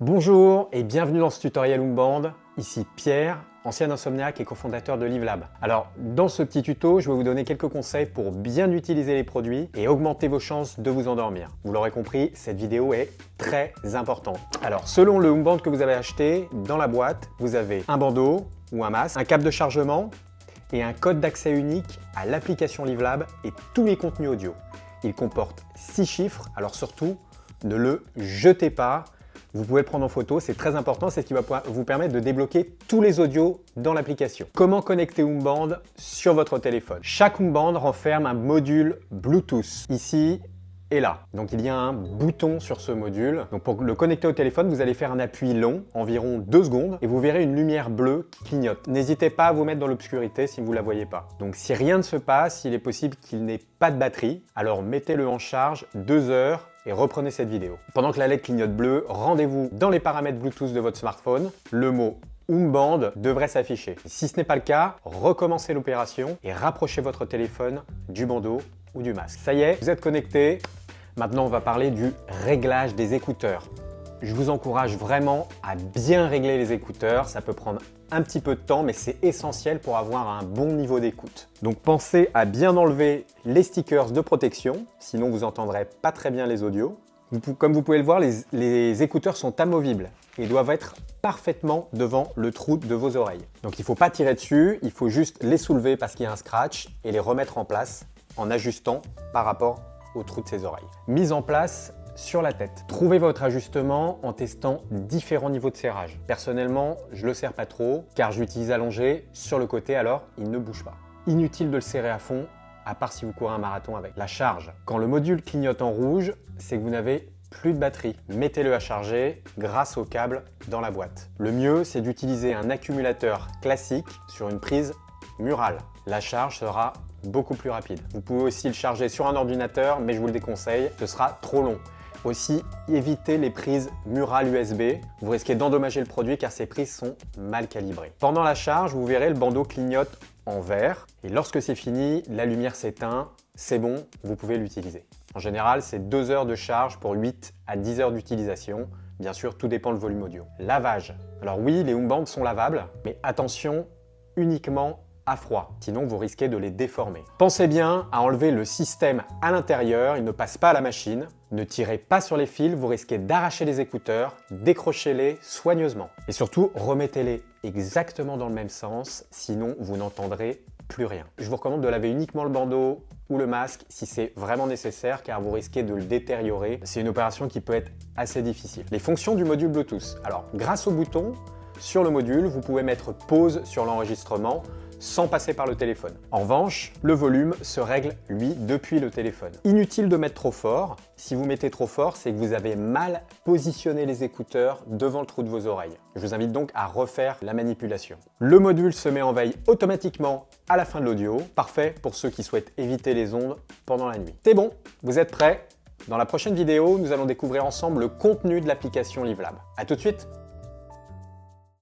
Bonjour et bienvenue dans ce tutoriel Umband. Ici Pierre, ancien insomniaque et cofondateur de LiveLab. Alors, dans ce petit tuto, je vais vous donner quelques conseils pour bien utiliser les produits et augmenter vos chances de vous endormir. Vous l'aurez compris, cette vidéo est très importante. Alors, selon le Umband que vous avez acheté, dans la boîte, vous avez un bandeau ou un masque, un câble de chargement et un code d'accès unique à l'application LiveLab et tous les contenus audio. Il comporte 6 chiffres, alors surtout, ne le jetez pas. Vous pouvez le prendre en photo, c'est très important, c'est ce qui va vous permettre de débloquer tous les audios dans l'application. Comment connecter Umband sur votre téléphone? Chaque Umband renferme un module Bluetooth, ici et là. Donc il y a un bouton sur ce module. Donc pour le connecter au téléphone, vous allez faire un appui long, environ 2 secondes, et vous verrez une lumière bleue qui clignote. N'hésitez pas à vous mettre dans l'obscurité si vous ne la voyez pas. Donc si rien ne se passe, il est possible qu'il n'ait pas de batterie, alors mettez-le en charge 2 heures et reprenez cette vidéo. Pendant que la LED clignote bleu, rendez-vous dans les paramètres Bluetooth de votre smartphone. Le mot Umband devrait s'afficher. Si ce n'est pas le cas, recommencez l'opération et rapprochez votre téléphone du bandeau ou du masque. Ça y est, vous êtes connecté. Maintenant, on va parler du réglage des écouteurs. Je vous encourage vraiment à bien régler les écouteurs. Ça peut prendre un petit peu de temps, mais c'est essentiel pour avoir un bon niveau d'écoute. Donc pensez à bien enlever les stickers de protection, sinon vous n'entendrez pas très bien les audios. Comme vous pouvez le voir, les écouteurs sont amovibles et doivent être parfaitement devant le trou de vos oreilles. Donc il ne faut pas tirer dessus, il faut juste les soulever parce qu'il y a un scratch et les remettre en place en ajustant par rapport au trou de ses oreilles. Mise en place sur la tête. Trouvez votre ajustement en testant différents niveaux de serrage. Personnellement, je le serre pas trop car je l'utilise allongé sur le côté, alors il ne bouge pas. Inutile de le serrer à fond, à part si vous courez un marathon avec. La charge. Quand le module clignote en rouge, c'est que vous n'avez plus de batterie. Mettez-le à charger grâce au câble dans la boîte. Le mieux, c'est d'utiliser un accumulateur classique sur une prise murale. La charge sera beaucoup plus rapide. Vous pouvez aussi le charger sur un ordinateur, mais je vous le déconseille, ce sera trop long. Aussi, évitez les prises murales USB. Vous risquez d'endommager le produit car ces prises sont mal calibrées. Pendant la charge, vous verrez le bandeau clignote en vert. Et lorsque c'est fini, la lumière s'éteint. C'est bon, vous pouvez l'utiliser. En général, c'est 2 heures de charge pour 8 à 10 heures d'utilisation. Bien sûr, tout dépend du volume audio. Lavage. Alors oui, les Umband sont lavables, mais attention, uniquement à froid, sinon vous risquez de les déformer. Pensez bien à enlever le système à l'intérieur, il ne passe pas à la machine. Ne tirez pas sur les fils, vous risquez d'arracher les écouteurs, décrochez-les soigneusement. Et surtout, remettez-les exactement dans le même sens, sinon vous n'entendrez plus rien. Je vous recommande de laver uniquement le bandeau ou le masque si c'est vraiment nécessaire car vous risquez de le détériorer. C'est une opération qui peut être assez difficile. Les fonctions du module Bluetooth. Alors, grâce au bouton sur le module, vous pouvez mettre pause sur l'enregistrement sans passer par le téléphone. En revanche, le volume se règle, lui, depuis le téléphone. Inutile de mettre trop fort. Si vous mettez trop fort, c'est que vous avez mal positionné les écouteurs devant le trou de vos oreilles. Je vous invite donc à refaire la manipulation. Le module se met en veille automatiquement à la fin de l'audio. Parfait pour ceux qui souhaitent éviter les ondes pendant la nuit. C'est bon, vous êtes prêts? Dans la prochaine vidéo, nous allons découvrir ensemble le contenu de l'application LiveLab. À tout de suite!